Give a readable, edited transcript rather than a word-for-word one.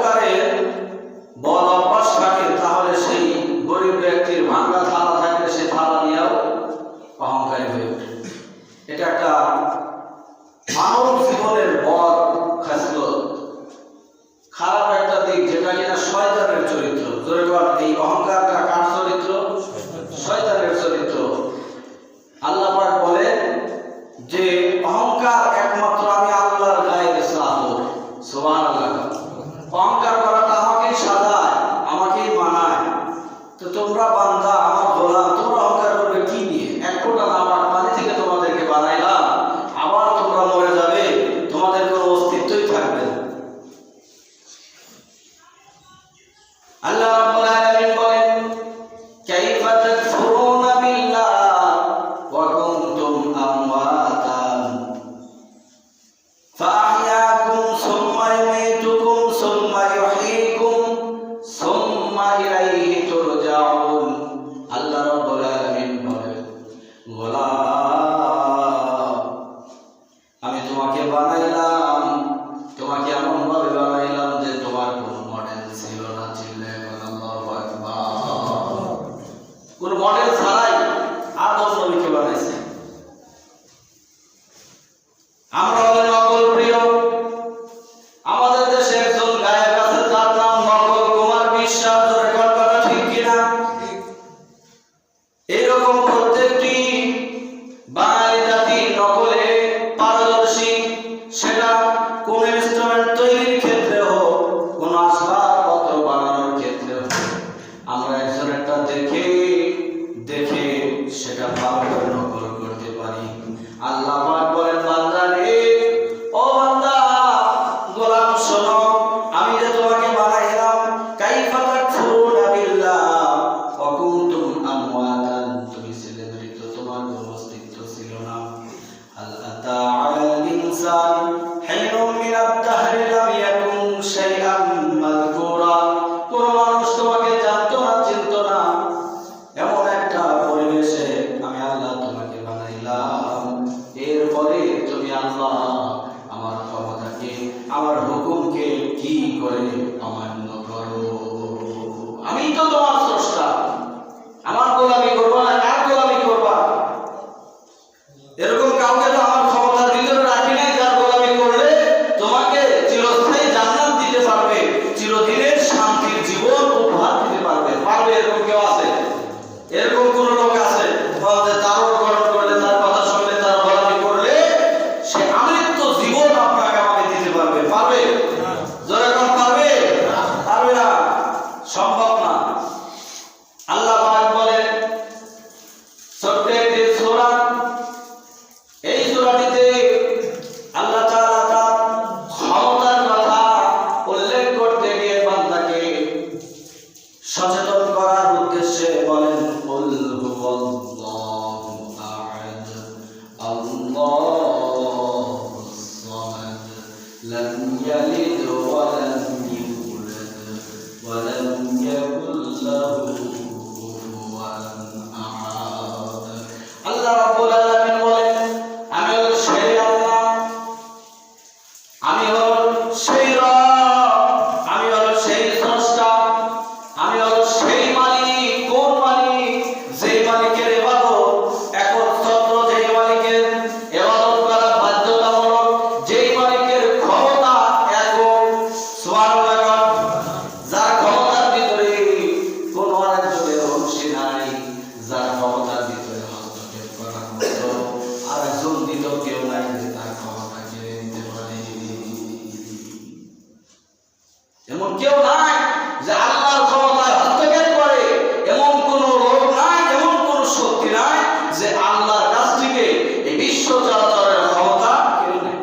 অহংকারের বদ অভ্যাস থাকে, তাহলে সেই গরিব ব্যক্তির ভাঙা থালা থাকলে সে থালা নিয়েও অহংকারী হয়ে ওঠে। এটা একটা মানব জীবনের বদ খাসলত, খারাপ একটা দিক, যেটা কিনা শয়তানের চরিত্র। জোরে বল, এই অহংকারটা কার চরিত্র? শয়তানের চরিত্র। আল্লাহ পাক বলেন যে অহংকার একমাত্র আমি আল্লাহর গায়ের চাদর। সুবহানাল্লাহ। অহংকার করাটা আমাকেই সাজায়, আমাকেই বানায়। তো তোমরা বান্দা, আমার গোলাম, তোমরা অহংকার করবে কি নিয়ে? এক ফোঁটা নাপাক পানি থেকে তোমাদেরকে বানাইলাম, আবার তোমরা মরে যাবে, তোমাদের কোনো অস্তিত্বই থাকবে না। আল্লাহ রাব্বুল আলামিন বলেন, কাইফা তাকফুরুনা বিল্লাহ ওয়া কুনতুম আমওয়াতান ফাআহইয়াকুম সুম্মা ইউমীতুকুম সুম্মা ইউহয়ীকুম সুম্মা ইলাইহি তুরজাউন। আল্লাহ রাব্বুল আলামিন বলেন, গোলাম, আমি তোমাকে বানাইলাম, তোমাকে এমন ভাবে বানাইলাম যে তোমার কোনো মডেল ছিল না। কোন মডেল ছাড়াই আদম নবীকে বানাইছে। আমরা হলেন নকল প্রিয়। আমাদের দেশে একজন গায়ক আছে যার নাম নকল কুমার বিশ্বাস। রেকর্ড করা ঠিক কিনা? এইরকম প্রত্যেকটি বাঙালি জাতি নকলে পারদর্শী। সেটা কোন ইনস্ট্রুমেন্ট তৈরির ক্ষেত্রে হোক, কোন আসবাবপত্র বানানোর ক্ষেত্রে হোক, আমরা একজনেরটা দেখে দেখে সেটা ভালো করে নকল করতে পারি। আল্লাহ পাক বলেন, বান্দা রে, ও বান্দা, গোলাম শোনো, আমি যে তোমাকে বানাইলাম, কাইফা তাকফুরুনা বিল্লাহ ওয়া কুনতুম আমওয়াতান, তুমি ছিলে মৃত, তোমার কোনো অস্তিত্ব ছিল না। হাল আতা আলাল ইনসান হিনুম মিনাদ দাহরি লাম ইয়াকুন শাইআন মাযকুরা। কোন মানুষ তোমাকে জানতো না, চিনতো না, এমন একটা পরিবেশে আমি আল্লাহ তোমাকে বানাইলাম। এরপরে তুমি আল্লাহ আমার ক্ষমতাকে, আমার হুকুমকে কি করে অমান্য করো? আমি তো তোমার স্রষ্টা, আমার গোলামি করবা না, কার গোলামি করবা? এরকম কাউকে তো আমার ক্ষমতার ভিতরে রাখি নাই যার গোলামি করলে তোমাকে চিরস্থায়ী জান্নাত দিতে পারবে, চিরদিনের শান্তির জীবন উপহার দিতে পারবে। পারবে এরকম কেউ আছে? এরকম কোন লোক আছে যে তার অনুকরণ করলে, তার কথা শুনলে, তার গোলামি করলে সে আমৃত্যু জীবন আপনাকে আমাকে দিতে পারবে? পারবে? জোরে কোন পারবে? পারবে না, সম্ভব না। আল্লাহ পাক বলেন ছোট্ট একটি সূরা, এই সূরাটিতে আল্লাহ তাআলা তার ক্ষমতার কথা উল্লেখ করতে গিয়ে বান্দাকে সচেতন করার উদ্দেশ্যে বলেন, কুল হুয়াল্লাহু আহাদ আল্লাহুস সামাদ লাম ইয়ালিদ ওয়া লাম ইউলাদ ওয়া লাম ইয়াকুল লাহু কুফুওয়ান আহাদ। আল্লাহ রাব্বুল আলামিন বলেন, আমি হলো সেই আল্লাহ, আমি হলো সেই রব, আমি হলো সেই স্রষ্টা, আমি হলো সেই মালিক। কোন মালিক? যে মালিকের ইবাদত একচ্ছত্র, যে মালিকের ইবাদত করা বাধ্যতামূলক, যে মালিকের ক্ষমতা একক। সুবহানাল্লাহ। যার ক্ষমতার ভিতরে কোন আরেকজনের অংশ নাই, যার ক্ষমতার ভিতরে হস্তক্ষেপ করার মতো আরেকজন দ্বিতীয় কেউ নাই যে তার ক্ষমতা কেড়ে নিতে পারে। এমন কেউ নাই যে আল্লাহর ক্ষমতায় হস্তক্ষেপ করে, এমন কোন লোক নাই, এমন কোন শক্তি নাই যে আল্লাহর কাছ থেকে এই বিশ্ব চলাচলের ক্ষমতা কেড়ে নেয়।